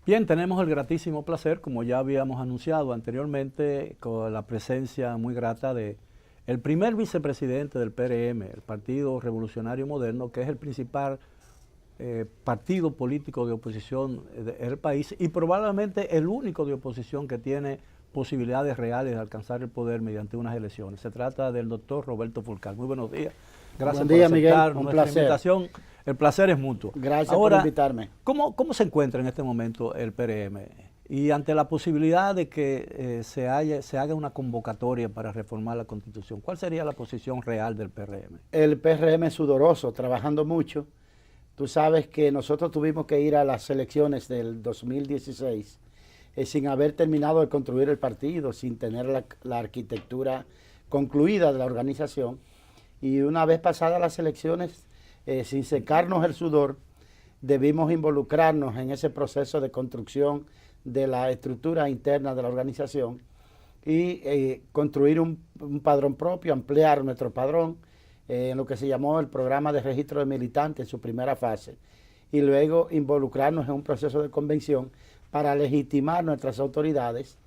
Bien, tenemos el gratísimo placer, como ya habíamos anunciado anteriormente, con la presencia muy grata de el primer vicepresidente del PRM, el Partido Revolucionario Moderno, que es el principal partido político de oposición del país y probablemente el único de oposición que tiene posibilidades reales de alcanzar el poder mediante unas elecciones. Se trata del doctor Roberto Fulcar. Muy buenos días. Gracias por aceptar nuestra invitación. El placer es mutuo. Gracias Ahora, por invitarme. ¿Cómo se encuentra en este momento el PRM? Y ante la posibilidad de que se haga una convocatoria para reformar la Constitución, ¿cuál sería la posición real del PRM? El PRM es sudoroso, trabajando mucho. Tú sabes que nosotros tuvimos que ir a las elecciones del 2016 sin haber terminado de construir el partido, sin tener la arquitectura concluida de la organización. Y una vez pasadas las elecciones, sin secarnos el sudor, debimos involucrarnos en ese proceso de construcción de la estructura interna de la organización y construir un padrón propio, ampliar nuestro padrón en lo que se llamó el programa de registro de militantes en su primera fase, y luego involucrarnos en un proceso de convención para legitimar nuestras autoridades,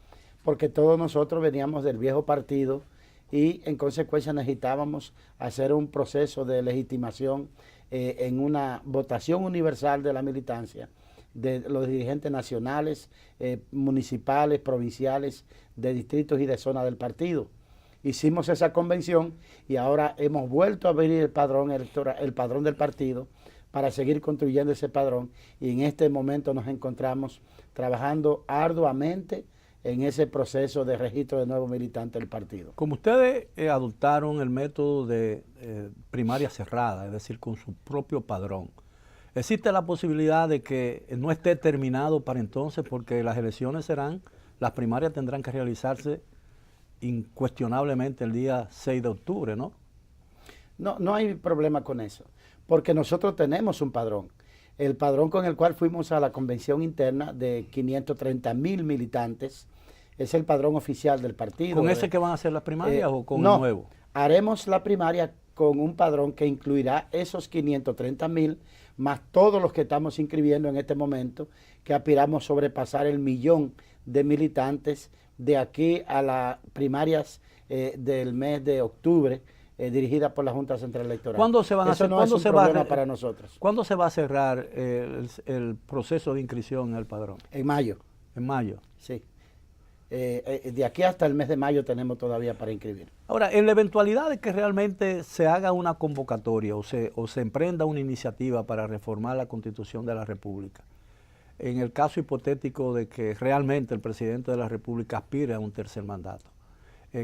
porque todos nosotros veníamos del viejo partido y en consecuencia necesitábamos hacer un proceso de legitimación en una votación universal de la militancia de los dirigentes nacionales, municipales, provinciales, de distritos y de zonas del partido. Hicimos esa convención y ahora hemos vuelto a abrir el padrón electoral, el padrón del partido, para seguir construyendo ese padrón, y en este momento nos encontramos trabajando arduamente en ese proceso de registro de nuevos militantes del partido. Como ustedes adoptaron el método de primaria cerrada, es decir, con su propio padrón, ¿existe la posibilidad de que no esté terminado para entonces? Porque las elecciones las primarias tendrán que realizarse incuestionablemente el día 6 de octubre, ¿no? No hay problema con eso, porque nosotros tenemos un padrón. El padrón con el cual fuimos a la convención interna de 530,000 militantes es el padrón oficial del partido. ¿Con ese que van a hacer las primarias o con no, el nuevo? Haremos la primaria con un padrón que incluirá esos 530,000 más todos los que estamos inscribiendo en este momento, que aspiramos a sobrepasar el 1,000,000 de militantes de aquí a las primarias del mes de octubre, dirigida por la Junta Central Electoral. ¿Cuándo se van a hacer? Eso no es un problema para nosotros. ¿Cuándo se va a cerrar el proceso de inscripción en el padrón? En mayo. En mayo. Sí. De aquí hasta el mes de mayo tenemos todavía para inscribir. Ahora, en la eventualidad de que realmente se haga una convocatoria o se emprenda una iniciativa para reformar la Constitución de la República, en el caso hipotético de que realmente el presidente de la República aspire a un tercer mandato,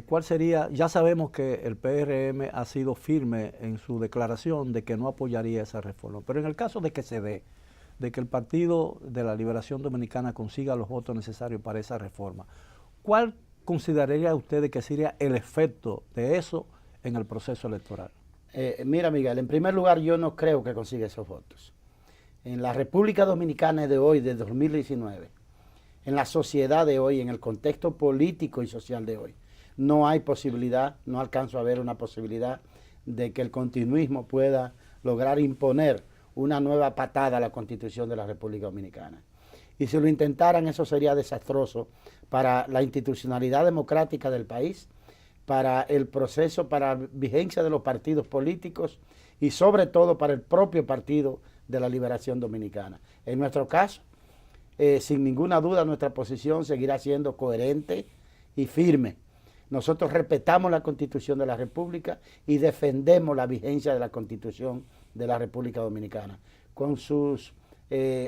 ¿cuál sería? Ya sabemos que el PRM ha sido firme en su declaración de que no apoyaría esa reforma, pero en el caso de que se dé, de que el Partido de la Liberación Dominicana consiga los votos necesarios para esa reforma, ¿cuál consideraría usted que sería el efecto de eso en el proceso electoral? Mira, Miguel, en primer lugar, yo no creo que consiga esos votos. En la República Dominicana de hoy, de 2019, en la sociedad de hoy, en el contexto político y social de hoy, no hay posibilidad, no alcanzo a ver una posibilidad de que el continuismo pueda lograr imponer una nueva patada a la Constitución de la República Dominicana. Y si lo intentaran, eso sería desastroso para la institucionalidad democrática del país, para el proceso, para la vigencia de los partidos políticos y sobre todo para el propio Partido de la Liberación Dominicana. En nuestro caso, sin ninguna duda, nuestra posición seguirá siendo coherente y firme. Nosotros respetamos la Constitución de la República y defendemos la vigencia de la Constitución de la República Dominicana. Con sus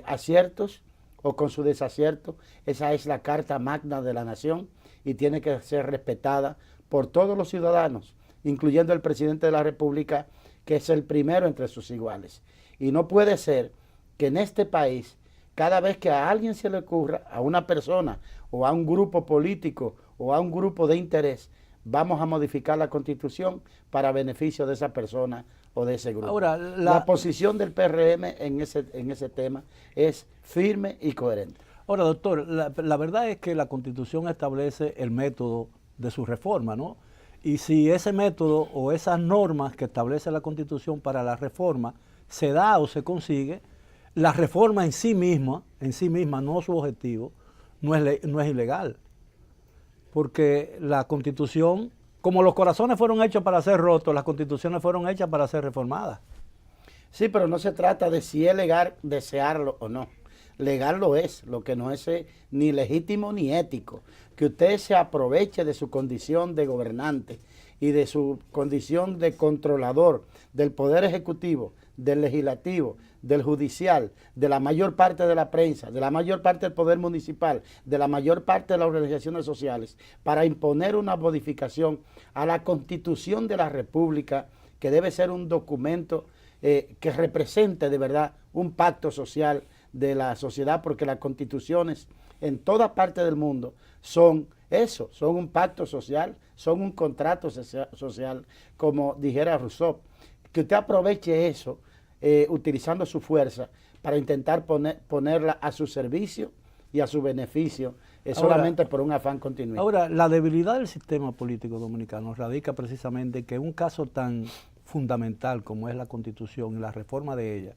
aciertos o con su desacierto, esa es la Carta Magna de la Nación y tiene que ser respetada por todos los ciudadanos, incluyendo el presidente de la República, que es el primero entre sus iguales. Y no puede ser que en este país, cada vez que a alguien se le ocurra, a una persona o a un grupo político o a un grupo de interés, vamos a modificar la Constitución para beneficio de esa persona o de ese grupo. Ahora, la posición del PRM en ese tema es firme y coherente. Ahora, doctor, la verdad es que la Constitución establece el método de su reforma, ¿no? Y si ese método o esas normas que establece la Constitución para la reforma se da o se consigue, la reforma en sí misma, no su objetivo, no es ilegal. Porque la Constitución, como los corazones fueron hechos para ser rotos, las constituciones fueron hechas para ser reformadas. Sí, pero no se trata de si es legal desearlo o no. Legal lo es, lo que no es ni legítimo ni ético. Que usted se aproveche de su condición de gobernante y de su condición de controlador del Poder Ejecutivo, del Legislativo, del Judicial, de la mayor parte de la prensa, de la mayor parte del Poder Municipal, de la mayor parte de las organizaciones sociales, para imponer una modificación a la Constitución de la República, que debe ser un documento que represente de verdad un pacto social de la sociedad, porque las constituciones en toda parte del mundo son eso, son un pacto social, son un contrato social, como dijera Rousseau. Que usted aproveche eso, utilizando su fuerza para intentar ponerla a su servicio y a su beneficio, solamente por un afán continuista. Ahora, la debilidad del sistema político dominicano radica precisamente que un caso tan fundamental como es la Constitución y la reforma de ella,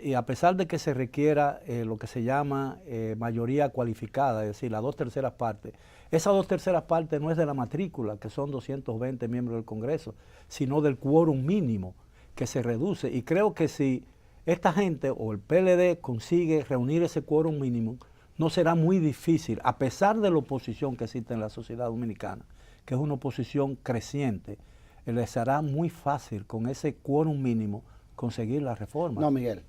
y a pesar de que se requiera lo que se llama mayoría cualificada, es decir, las 2/3 partes, esas 2/3 partes no es de la matrícula, que son 220 miembros del Congreso, sino del quórum mínimo, que se reduce. Y creo que si esta gente o el PLD consigue reunir ese quórum mínimo, no será muy difícil, a pesar de la oposición que existe en la sociedad dominicana, que es una oposición creciente, les será muy fácil con ese quórum mínimo conseguir la reforma. No, Miguel,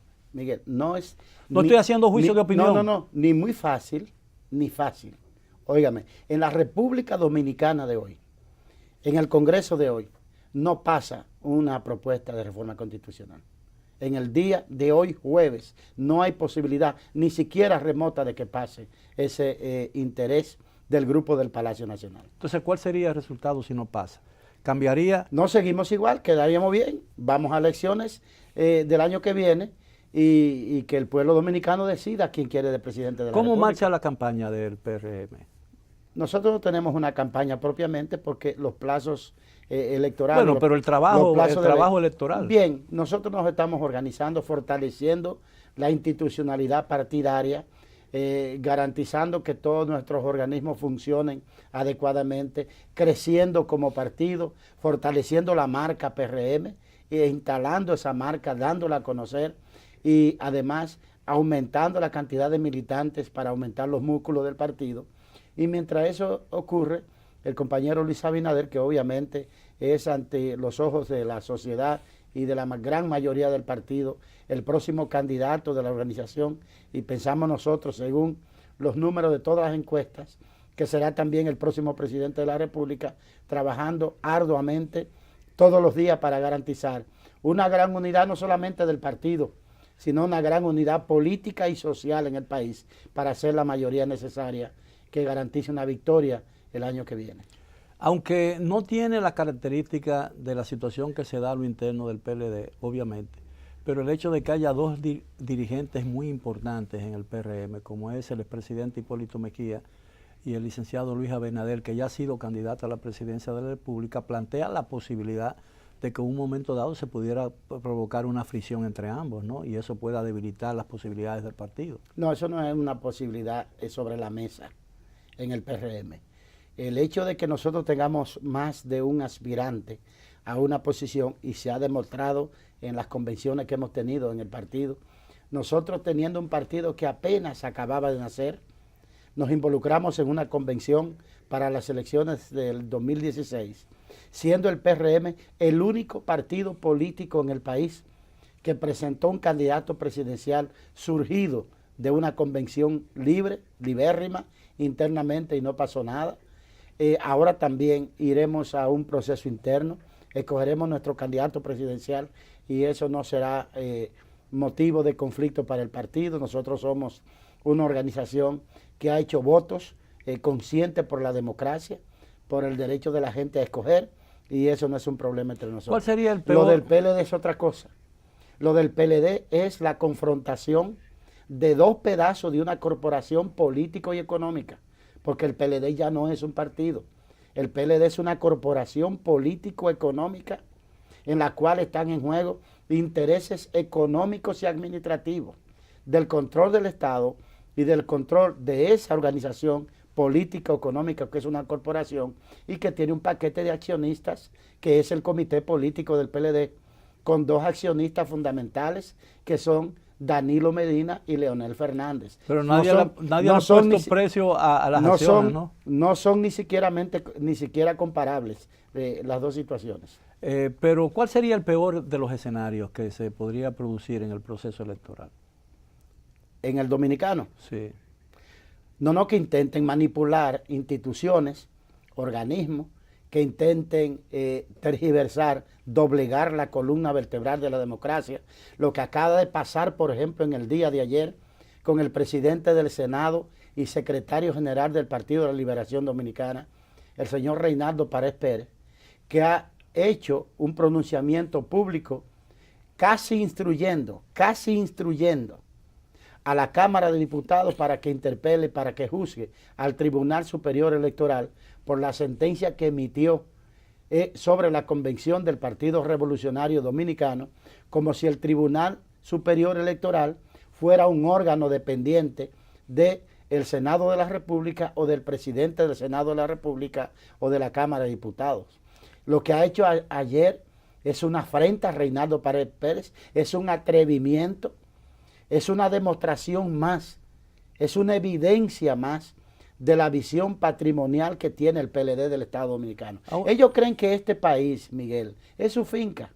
no es... No estoy haciendo juicio de opinión. No, ni muy fácil, ni fácil. Óigame, en la República Dominicana de hoy, en el Congreso de hoy, no pasa una propuesta de reforma constitucional. En el día de hoy, jueves, no hay posibilidad, ni siquiera remota, de que pase ese interés del grupo del Palacio Nacional. Entonces, ¿cuál sería el resultado si no pasa? ¿Cambiaría? No seguimos igual, quedaríamos bien, vamos a elecciones del año que viene y que el pueblo dominicano decida quién quiere de presidente de la República. ¿Cómo marcha la campaña del PRM? Nosotros no tenemos una campaña propiamente porque los plazos electorales... Bueno, pero el trabajo electoral. Bien, nosotros nos estamos organizando, fortaleciendo la institucionalidad partidaria, garantizando que todos nuestros organismos funcionen adecuadamente, creciendo como partido, fortaleciendo la marca PRM, instalando esa marca, dándola a conocer y además aumentando la cantidad de militantes para aumentar los músculos del partido. Y mientras eso ocurre, el compañero Luis Abinader, que obviamente es ante los ojos de la sociedad y de la gran mayoría del partido, el próximo candidato de la organización, y pensamos nosotros, según los números de todas las encuestas, que será también el próximo presidente de la República, trabajando arduamente todos los días para garantizar una gran unidad no solamente del partido, sino una gran unidad política y social en el país para hacer la mayoría necesaria que garantice una victoria el año que viene. Aunque no tiene la característica de la situación que se da a lo interno del PLD, obviamente, pero el hecho de que haya dos dirigentes muy importantes en el PRM, como es el expresidente Hipólito Mejía y el licenciado Luis Abinader, que ya ha sido candidato a la presidencia de la República, plantea la posibilidad de que en un momento dado se pudiera provocar una fricción entre ambos, ¿no? Y eso pueda debilitar las posibilidades del partido. No, eso no es una posibilidad sobre la mesa en el PRM. El hecho de que nosotros tengamos más de un aspirante a una posición, y se ha demostrado en las convenciones que hemos tenido en el partido, nosotros teniendo un partido que apenas acababa de nacer, nos involucramos en una convención para las elecciones del 2016, siendo el PRM el único partido político en el país que presentó un candidato presidencial surgido de una convención libre, libérrima, internamente, y no pasó nada. Ahora también iremos a un proceso interno, escogeremos nuestro candidato presidencial y eso no será motivo de conflicto para el partido. Nosotros somos una organización que ha hecho votos conscientes por la democracia, por el derecho de la gente a escoger, y eso no es un problema entre nosotros. ¿Cuál sería el peor? Lo del PLD es otra cosa. Lo del PLD es la confrontación de dos pedazos de una corporación político y económica, porque el PLD ya no es un partido. El PLD es una corporación político-económica en la cual están en juego intereses económicos y administrativos, del control del Estado y del control de esa organización política o económica que es una corporación y que tiene un paquete de accionistas que es el comité político del PLD, con dos accionistas fundamentales que son Danilo Medina y Leonel Fernández. Pero nadie le ha puesto precio a las acciones, ¿no? No son ni siquiera comparables las dos situaciones. Pero ¿cuál sería el peor de los escenarios que se podría producir en el proceso electoral? ¿En el dominicano? Sí. No, que intenten manipular instituciones, organismos, que intenten tergiversar, doblegar la columna vertebral de la democracia. Lo que acaba de pasar, por ejemplo, en el día de ayer, con el presidente del Senado y secretario general del Partido de la Liberación Dominicana, el señor Reinaldo Pared Pérez, que ha hecho un pronunciamiento público casi instruyendo a la Cámara de Diputados para que interpele, para que juzgue al Tribunal Superior Electoral por la sentencia que emitió sobre la convención del Partido Revolucionario Dominicano, como si el Tribunal Superior Electoral fuera un órgano dependiente del Senado de la República o del presidente del Senado de la República o de la Cámara de Diputados. Lo que ha hecho ayer es una afrenta a Reinaldo Pared Pérez, es un atrevimiento, es una demostración más, es una evidencia más de la visión patrimonial que tiene el PLD del Estado Dominicano. Ellos creen que este país, Miguel, es su finca.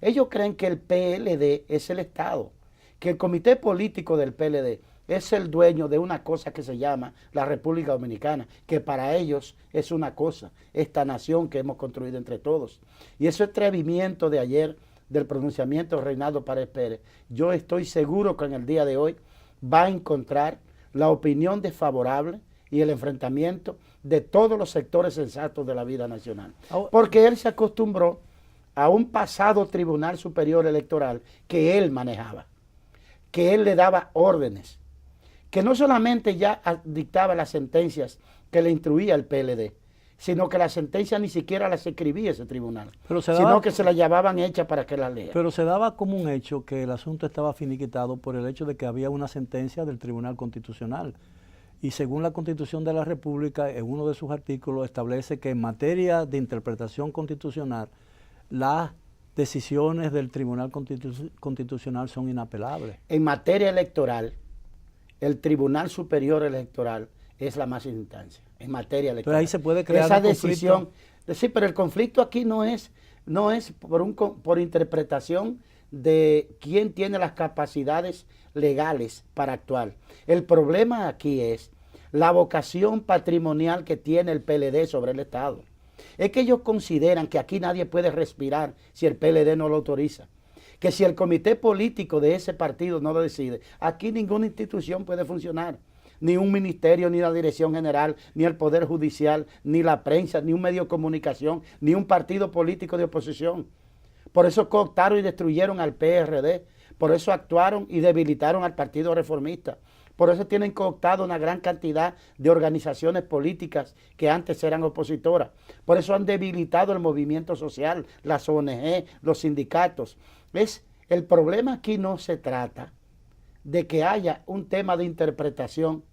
Ellos creen que el PLD es el Estado, que el comité político del PLD es el dueño de una cosa que se llama la República Dominicana, que para ellos es una cosa, esta nación que hemos construido entre todos. Y ese atrevimiento de ayer, del pronunciamiento de Reinaldo Pared Pérez, yo estoy seguro que en el día de hoy va a encontrar la opinión desfavorable y el enfrentamiento de todos los sectores sensatos de la vida nacional. Porque él se acostumbró a un pasado Tribunal Superior Electoral que él manejaba, que él le daba órdenes, que no solamente ya dictaba las sentencias que le instruía el PLD, sino que las sentencias ni siquiera las escribía ese tribunal, sino que se las llevaban hechas para que las lea. Pero se daba como un hecho que el asunto estaba finiquitado por el hecho de que había una sentencia del Tribunal Constitucional. Y según la Constitución de la República, en uno de sus artículos establece que en materia de interpretación constitucional, las decisiones del Tribunal Constitucional son inapelables. En materia electoral, el Tribunal Superior Electoral es la más instancia, en materia electoral. Pero ahí se puede crear esa un decisión. conflicto. Sí, pero el conflicto aquí no es por interpretación de quién tiene las capacidades legales para actuar. El problema aquí es la vocación patrimonial que tiene el PLD sobre el Estado. Es que ellos consideran que aquí nadie puede respirar si el PLD no lo autoriza. Que si el comité político de ese partido no lo decide, aquí ninguna institución puede funcionar. Ni un ministerio, ni la dirección general, ni el poder judicial, ni la prensa, ni un medio de comunicación, ni un partido político de oposición. Por eso cooptaron y destruyeron al PRD. Por eso actuaron y debilitaron al Partido Reformista. Por eso tienen cooptado una gran cantidad de organizaciones políticas que antes eran opositoras. Por eso han debilitado el movimiento social, las ONG, los sindicatos. El problema aquí no se trata de que haya un tema de interpretación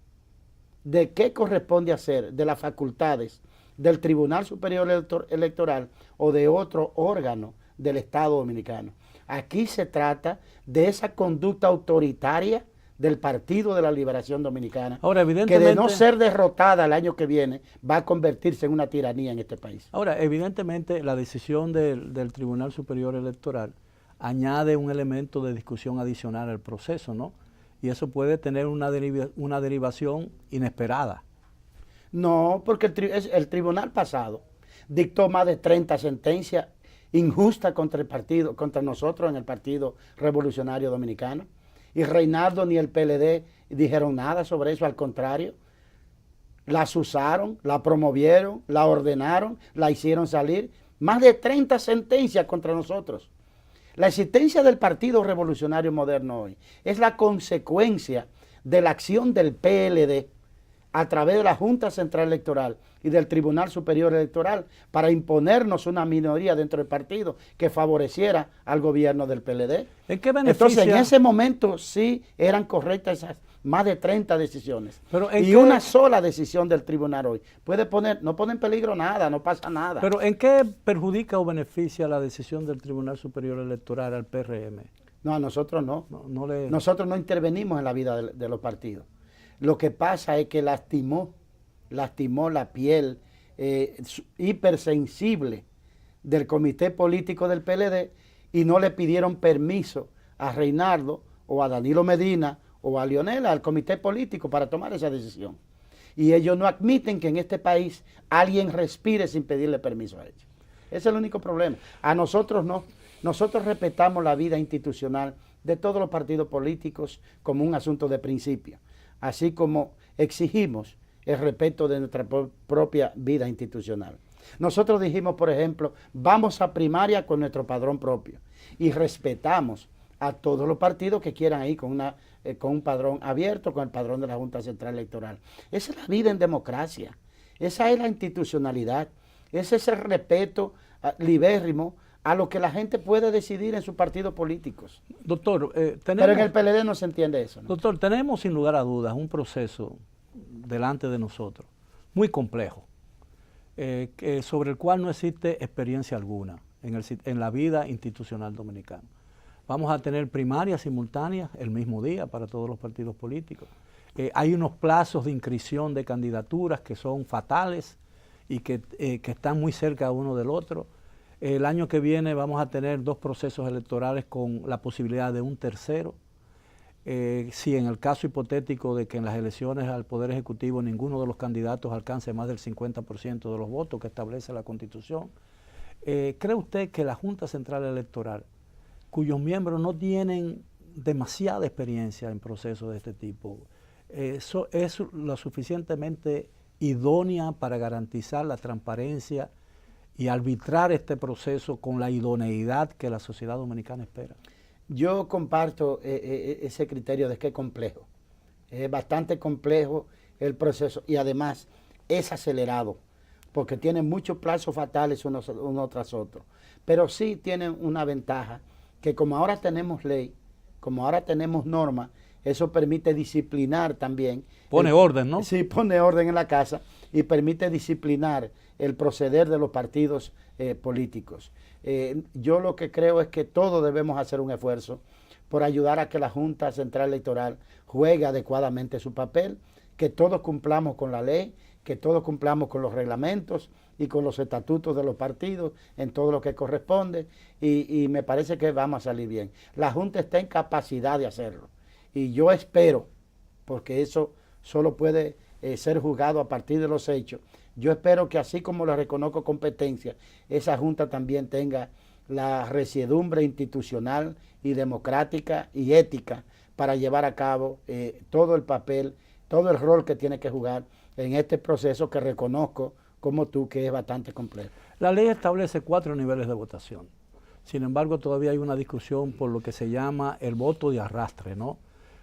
de qué corresponde hacer de las facultades del Tribunal Superior Electoral o de otro órgano del Estado Dominicano. Aquí se trata de esa conducta autoritaria del Partido de la Liberación Dominicana, ahora, evidentemente, que de no ser derrotada el año que viene va a convertirse en una tiranía en este país. Ahora, evidentemente, la decisión del Tribunal Superior Electoral añade un elemento de discusión adicional al proceso, ¿no? Y eso puede tener una derivación inesperada. No, porque el tribunal pasado dictó más de 30 sentencias injustas contra el partido, contra nosotros en el Partido Revolucionario Dominicano. Y Reinaldo ni el PLD dijeron nada sobre eso, al contrario. Las usaron, la promovieron, la ordenaron, la hicieron salir. Más de 30 sentencias contra nosotros. La existencia del Partido Revolucionario Moderno hoy es la consecuencia de la acción del PLD a través de la Junta Central Electoral y del Tribunal Superior Electoral para imponernos una minoría dentro del partido que favoreciera al gobierno del PLD. ¿En qué beneficia? Entonces, en ese momento sí eran correctas esas más de 30 decisiones. Pero y una sola decisión del tribunal hoy no pone en peligro nada, no pasa nada. ¿Pero en qué perjudica o beneficia la decisión del Tribunal Superior Electoral al PRM? No, a nosotros no. Nosotros no intervenimos en la vida de los partidos. Lo que pasa es que lastimó la piel hipersensible del comité político del PLD y no le pidieron permiso a Reinaldo o a Danilo Medina o a Leonela, al comité político, para tomar esa decisión. Y ellos no admiten que en este país alguien respire sin pedirle permiso a ellos. Ese es el único problema. A nosotros no. Nosotros respetamos la vida institucional de todos los partidos políticos como un asunto de principio, así como exigimos el respeto de nuestra propia vida institucional. Nosotros dijimos, por ejemplo, vamos a primaria con nuestro padrón propio y respetamos a todos los partidos que quieran ir con un padrón abierto, con el padrón de la Junta Central Electoral. Esa es la vida en democracia, esa es la institucionalidad, ese es el respeto libérrimo a lo que la gente puede decidir en sus partidos políticos. Doctor, pero en el PLD no se entiende eso, ¿no? Doctor, tenemos sin lugar a dudas un proceso delante de nosotros muy complejo, sobre el cual no existe experiencia alguna en la vida institucional dominicana. Vamos a tener primarias simultáneas el mismo día para todos los partidos políticos. Hay unos plazos de inscripción de candidaturas que son fatales y que están muy cerca uno del otro. El año que viene vamos a tener 2 procesos electorales con la posibilidad de un tercero. Si en el caso hipotético de que en las elecciones al Poder Ejecutivo ninguno de los candidatos alcance más del 50% de los votos que establece la Constitución, ¿cree usted que la Junta Central Electoral, cuyos miembros no tienen demasiada experiencia en procesos de este tipo, es lo suficientemente idónea para garantizar la transparencia y arbitrar este proceso con la idoneidad que la sociedad dominicana espera? Yo comparto ese criterio de que es complejo. Es bastante complejo el proceso y además es acelerado porque tiene muchos plazos fatales uno tras otro. Pero sí tienen una ventaja, que como ahora tenemos ley, como ahora tenemos normas, eso permite disciplinar también. Pone orden, ¿no? Sí, pone orden en la casa y permite disciplinar el proceder de los partidos políticos. Yo lo que creo es que todos debemos hacer un esfuerzo por ayudar a que la Junta Central Electoral juegue adecuadamente su papel, que todos cumplamos con la ley, que todos cumplamos con los reglamentos y con los estatutos de los partidos en todo lo que corresponde y me parece que vamos a salir bien. La Junta está en capacidad de hacerlo y yo espero, porque eso solo puede ser juzgado a partir de los hechos, yo espero que así como le reconozco competencia, esa Junta también tenga la resiedumbre institucional y democrática y ética para llevar a cabo todo el papel, todo el rol que tiene que jugar en este proceso que reconozco como tú que es bastante complejo. La ley establece 4 niveles de votación. Sin embargo, todavía hay una discusión por lo que se llama el voto de arrastre, ¿no?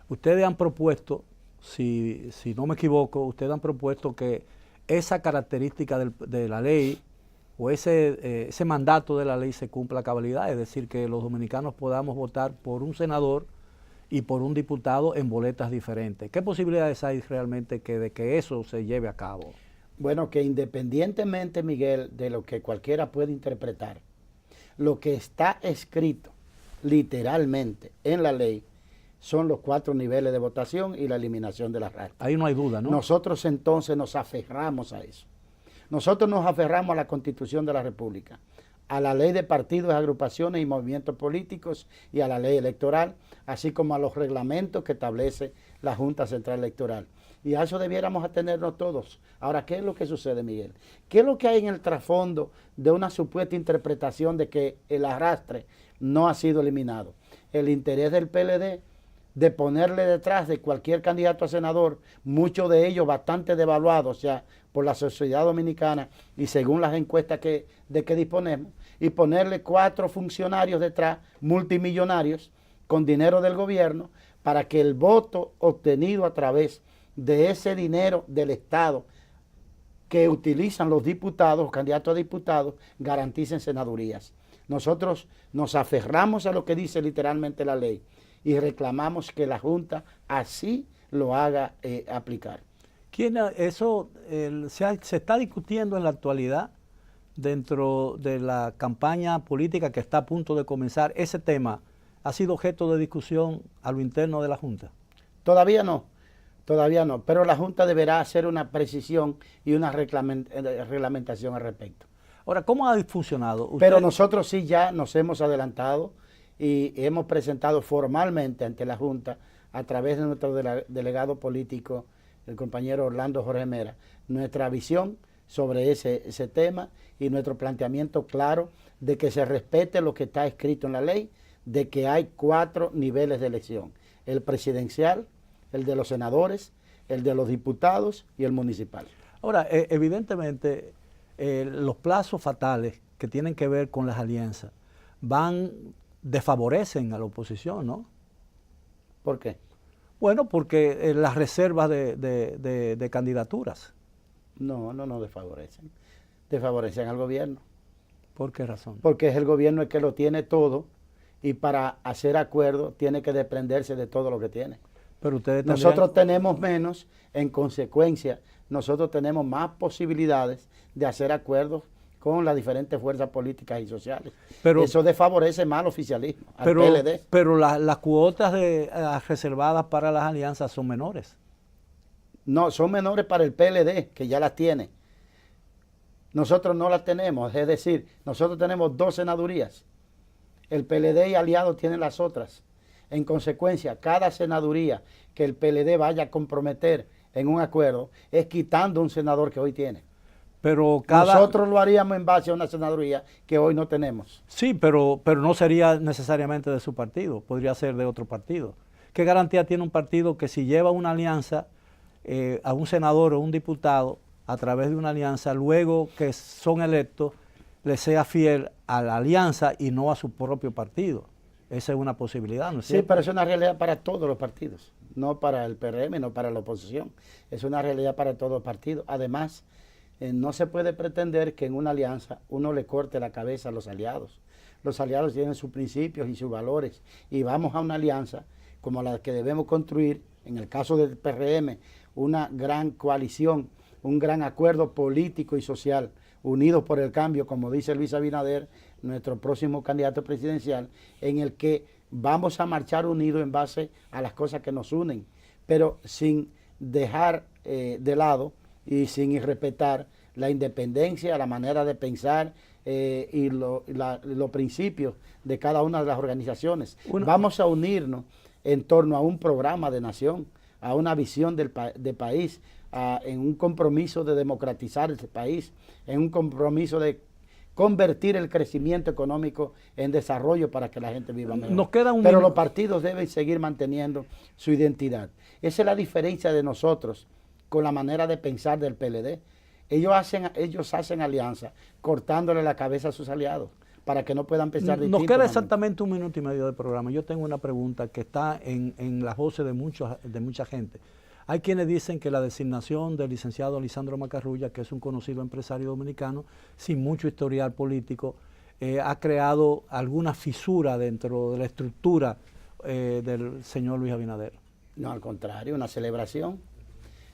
Ustedes han propuesto, si no me equivoco, ustedes han propuesto que esa característica de la ley o ese mandato de la ley se cumpla a cabalidad, es decir, que los dominicanos podamos votar por un senador y por un diputado en boletas diferentes. ¿Qué posibilidades hay realmente de que eso se lleve a cabo? Bueno, que independientemente, Miguel, de lo que cualquiera puede interpretar, lo que está escrito literalmente en la ley son los 4 niveles de votación y la eliminación de la arrastre. Ahí no hay duda, ¿no? Nosotros entonces nos aferramos a eso. Nosotros nos aferramos a la Constitución de la República, a la ley de partidos, agrupaciones y movimientos políticos y a la ley electoral, así como a los reglamentos que establece la Junta Central Electoral. Y a eso debiéramos atenernos todos. Ahora, ¿qué es lo que sucede, Miguel? ¿Qué es lo que hay en el trasfondo de una supuesta interpretación de que el arrastre no ha sido eliminado? El interés del PLD de ponerle detrás de cualquier candidato a senador, muchos de ellos bastante devaluados, o sea, por la sociedad dominicana y según las encuestas de que disponemos, y ponerle 4 funcionarios detrás, multimillonarios, con dinero del gobierno, para que el voto obtenido a través de ese dinero del Estado que utilizan los diputados, candidatos a diputados, garanticen senadurías. Nosotros nos aferramos a lo que dice literalmente la ley y reclamamos que la Junta así lo haga aplicar. Se está discutiendo en la actualidad dentro de la campaña política que está a punto de comenzar. ¿Ese tema ha sido objeto de discusión a lo interno de la Junta? Todavía no, pero la Junta deberá hacer una precisión y una reglamentación al respecto. Ahora, ¿cómo ha funcionado? Pero nosotros sí ya nos hemos adelantado y hemos presentado formalmente ante la Junta, a través de nuestro delegado político, el compañero Orlando Jorge Mera, nuestra visión sobre ese tema y nuestro planteamiento claro de que se respete lo que está escrito en la ley, de que hay 4 niveles de elección: el presidencial, el de los senadores, el de los diputados y el municipal. Ahora, evidentemente, los plazos fatales que tienen que ver con las alianzas desfavorecen a la oposición, ¿no? ¿Por qué? Bueno, porque las reservas de candidaturas. No desfavorecen. Desfavorecen al gobierno. ¿Por qué razón? Porque es el gobierno el que lo tiene todo y para hacer acuerdos tiene que desprenderse de todo lo que tiene. Pero ustedes nosotros tenemos menos, en consecuencia, nosotros tenemos más posibilidades de hacer acuerdos con las diferentes fuerzas políticas y sociales. Pero eso desfavorece más al oficialismo, al PLD. Pero las cuotas reservadas para las alianzas son menores. No, son menores para el PLD, que ya las tiene. Nosotros no las tenemos, es decir, nosotros tenemos 2 senadurías. El PLD y aliados tienen las otras. En consecuencia, cada senaduría que el PLD vaya a comprometer en un acuerdo es quitando un senador que hoy tiene. Pero nosotros lo haríamos en base a una senaduría que hoy no tenemos. Sí, pero no sería necesariamente de su partido, podría ser de otro partido. ¿Qué garantía tiene un partido que si lleva una alianza a un senador o un diputado a través de una alianza, luego que son electos, le sea fiel a la alianza y no a su propio partido? Esa es una posibilidad, ¿no es cierto? Sí, pero es una realidad para todos los partidos, no para el PRM, no para la oposición. Es una realidad para todos los partidos. Además, no se puede pretender que en una alianza uno le corte la cabeza a los aliados. Los aliados tienen sus principios y sus valores y vamos a una alianza como la que debemos construir, en el caso del PRM, una gran coalición, un gran acuerdo político y social, unidos por el cambio, como dice Luis Abinader, nuestro próximo candidato presidencial, en el que vamos a marchar unidos en base a las cosas que nos unen, pero sin dejar de lado y sin irrespetar la independencia, la manera de pensar y los principios de cada una de las organizaciones. Vamos a unirnos en torno a un programa de nación, a una visión de país, en un compromiso de democratizar el país, en un compromiso de convertir el crecimiento económico en desarrollo para que la gente viva mejor. Pero los partidos deben seguir manteniendo su identidad. Esa es la diferencia de nosotros con la manera de pensar del PLD. Ellos hacen alianza cortándole la cabeza a sus aliados para que no puedan pensar distinto. Nos queda exactamente 1 minuto y medio de programa. Yo tengo una pregunta que está en las voces de mucha gente. Hay quienes dicen que la designación del licenciado Lisandro Macarrulla, que es un conocido empresario dominicano, sin mucho historial político, ha creado alguna fisura dentro de la estructura del señor Luis Abinader. No, al contrario, una celebración.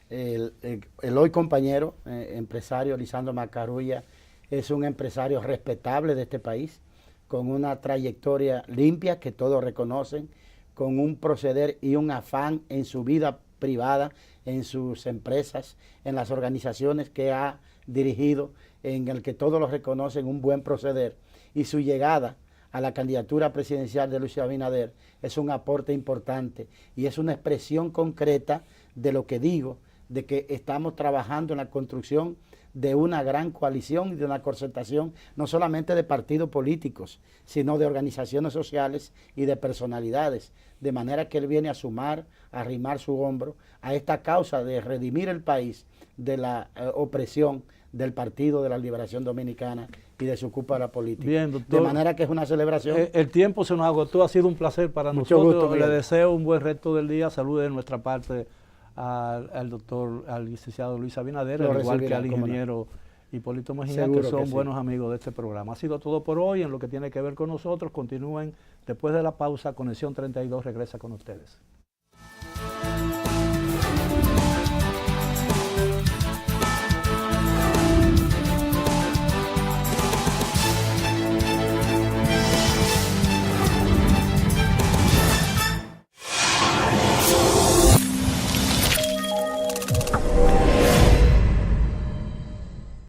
El hoy compañero empresario Lisandro Macarrulla es un empresario respetable de este país, con una trayectoria limpia que todos reconocen, con un proceder y un afán en su vida privada, en sus empresas, en las organizaciones que ha dirigido, en el que todos lo reconocen, un buen proceder. Y su llegada a la candidatura presidencial de Luis Abinader es un aporte importante y es una expresión concreta de lo que digo, de que estamos trabajando en la construcción de una gran coalición y de una concertación, no solamente de partidos políticos, sino de organizaciones sociales y de personalidades, de manera que él viene a sumar, a arrimar su hombro a esta causa de redimir el país de la opresión del Partido de la Liberación Dominicana y de su cúpula política. Bien, doctor, de manera que es una celebración. El tiempo se nos agotó, ha sido un placer para Mucho nosotros. gusto, le deseo un buen resto del día, salud de nuestra parte al licenciado Luis Abinader, Lo al igual que recibirán, al cómo no. ingeniero Hipólito Mejía, Seguro que son que sí. buenos amigos de este programa. Ha sido todo por hoy en lo que tiene que ver con nosotros. Continúen después de la pausa. Conexión 32 regresa con ustedes.